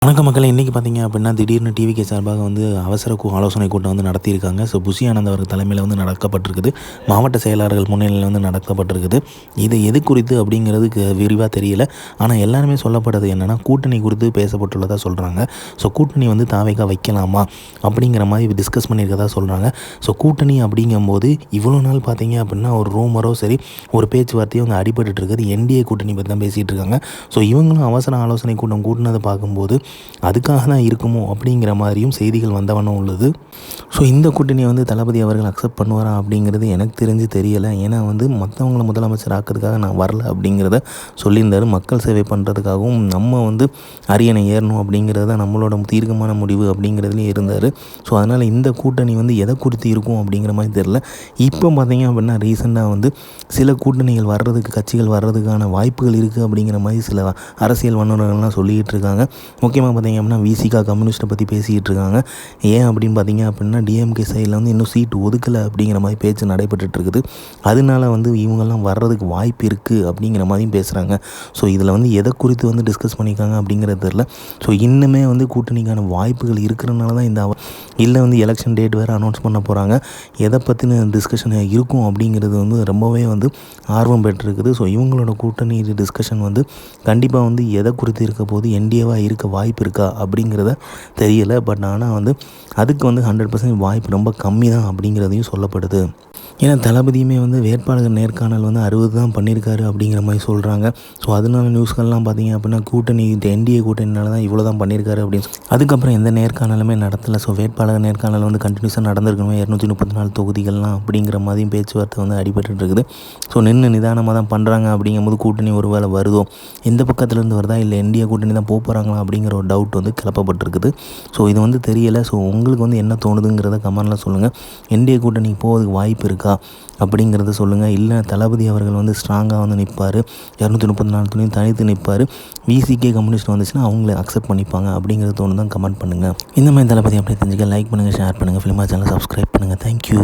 வணக்க மக்களே, இன்றைக்கி பார்த்தீங்க அப்படின்னா திடீர்னு டிவிகே சார்பாக வந்து அவசர ஆலோசனை கூட்டம் வந்து நடத்தியிருக்காங்க. ஸோ புஷி ஆனந்த் அவர்கள் தலைமையில் வந்து நடக்கப்பட்டிருக்குது. மாவட்ட செயலாளர்கள் முன்னிலையில் வந்து நடக்கப்பட்டிருக்குது. இது எது குறித்து அப்படிங்கிறதுக்கு விரிவாக தெரியல. ஆனால் எல்லாருமே சொல்லப்படுறது என்னென்னா கூட்டணி குறித்து பேசப்பட்டுள்ளதாக சொல்கிறாங்க. ஸோ கூட்டணி வந்து தாவேக்கா வைக்கலாமா அப்படிங்கிற மாதிரி டிஸ்கஸ் பண்ணியிருக்கதா சொல்கிறாங்க. ஸோ கூட்டணி அப்படிங்கும்போது இவ்வளோ நாள் பார்த்தீங்க அப்படின்னா ஒரு ரூமரோ சரி ஒரு பேச்சுவார்த்தையோ வந்து அடிபட்டு இருக்குது. என்டிஏ கூட்டணி பற்றி தான் பேசிகிட்டு இருக்காங்க. ஸோ இவங்களும் அவசர ஆலோசனை கூட்டம் கூட்டினதை பார்க்கும்போது அதுக்காக தான் இருக்குமோ அப்படிங்கிற மாதிரியும் செய்திகள் வந்தவண்ணம் உள்ளது. ஸோ இந்த கூட்டணியை வந்து தளபதி அவர்கள் அக்செப்ட் பண்ணுவாரா அப்படிங்கிறது எனக்கு தெரிஞ்சு தெரியலை. ஏன்னா வந்து மற்றவங்கள முதலமைச்சர் ஆக்கிறதுக்காக நான் வரல அப்படிங்கிறத சொல்லியிருந்தார். மக்கள் சேவை பண்ணுறதுக்காகவும் நம்ம வந்து அரியணை ஏறணும் அப்படிங்கிறது தான் நம்மளோட தீர்க்கமான முடிவு அப்படிங்கிறதுலேயும் இருந்தார். ஸோ அதனால் இந்த கூட்டணி வந்து எதை குறித்து இருக்கும் அப்படிங்கிற மாதிரி தெரில. இப்போ பார்த்தீங்க அப்படின்னா ரீசெண்டாக வந்து சில கூட்டணிகள் வர்றதுக்கு கட்சிகள் வர்றதுக்கான வாய்ப்புகள் இருக்குது அப்படிங்கிற மாதிரி சில அரசியல் வல்லுநர்கள்லாம் சொல்லிக்கிட்டு இருக்காங்க. முக்கியமாக பார்த்தீங்க அப்படின்னா விசிகா கம்யூனிஸ்ட்டை பற்றி பேசிக்கிட்டு இருக்காங்க. ஏன் அப்படின்னு பார்த்தீங்க அப்படின்னா டிஎம்கே சைடில் வந்து இன்னும் சீட்டு ஒதுக்கலை அப்படிங்கிற மாதிரி பேச்சு நடைபெற்றுட்டு இருக்குது. அதனால வந்து இவங்கெல்லாம் வர்றதுக்கு வாய்ப்பு இருக்குது அப்படிங்கிற மாதிரியும் பேசுகிறாங்க. ஸோ இதில் வந்து எதை குறித்து வந்து டிஸ்கஸ் பண்ணியிருக்காங்க அப்படிங்கிறது தெரில. ஸோ இன்னுமே வந்து கூட்டணிக்கான வாய்ப்புகள் இருக்கிறனால தான் இல்லை வந்து எலெக்ஷன் டேட் வேறு அனௌன்ஸ் பண்ண போகிறாங்க. எதை பற்றின டிஸ்கஷன் இருக்கும் அப்படிங்கிறது வந்து ரொம்பவே வந்து ஆர்வம் பெற்றிருக்குது. ஸோ இவங்களோட கூட்டணி டிஸ்கஷன் வந்து கண்டிப்பாக வந்து எதை குறித்து இருக்க போது என்டிஏவாக இருக்க வாய்ப்பு இருக்கா அப்படிங்கிறத தெரியலை. பட் ஆனால் வந்து அதுக்கு வந்து 100% வாய்ப்பு ரொம்ப கம்மி தான் அப்படிங்கிறதையும் சொல்லப்படுது. ஏன்னா தளபதியுமே வந்து வேட்பாளர் நேர்காணல் வந்து 60 தான் பண்ணியிருக்காரு அப்படிங்கிற மாதிரி சொல்கிறாங்க. ஸோ அதனால நியூஸ்கள்லாம் பார்த்தீங்க அப்படின்னா கூட்டணி என்டிஏ கூட்டணினால தான் இவ்வளோ தான் பண்ணியிருக்காரு அப்படின்னு அதுக்கப்புறம் எந்த நேர்காணலுமே நடத்தலை. ஸோ வேட்பாளர் நேர்காணல் வந்து கண்டினியூஸாக நடந்திருக்கணும் 234 தொகுதிகள்லாம் அப்படிங்கிற மாதிரியும் பேச்சுவார்த்தை வந்து அடிபட்டு இருக்குது. ஸோ நிதானமாக தான் பண்ணுறாங்க அப்படிங்கும்போது கூட்டணி ஒரு வேளை வருதோ எந்த பக்கத்துலேருந்து வருதா இல்லை என்டிஏ கூட்டணி தான் போகிறாங்களா அப்படிங்கிற ஒரு டவுட் வந்து கிளப்பப்பட்டிருக்குது. ஸோ இது வந்து தெரியலை. ஸோ உங்களுக்கு வந்து என்ன தோணுதுங்கிறத கமெண்டில் சொல்லுங்கள். என்டிஏ கூட்டணிக்கு போகிறதுக்கு வாய்ப்பு இருக்கா அப்படிங்கிறத சொல்லுங்கள். இல்லை தளபதி அவர்கள் வந்து ஸ்ட்ராங்காக வந்து நிற்பார், 234 துணையும் தனித்து நிற்பார், விசிகே கம்யூனிஸ்ட் வந்துச்சுன்னா அவங்கள அக்செப்ட் பண்ணிப்பாங்க அப்படிங்கிறது தோணு தான் கமெண்ட் பண்ணுங்கள். இந்த மாதிரி தளபதி அப்படியே தெரிஞ்சுக்க லைக் பண்ணுங்கள், ஷேர் பண்ணுங்கள், ஃபிலிமா சேனலை சப்ஸ்கிரைப் பண்ணுங்கள். தேங்க்யூ.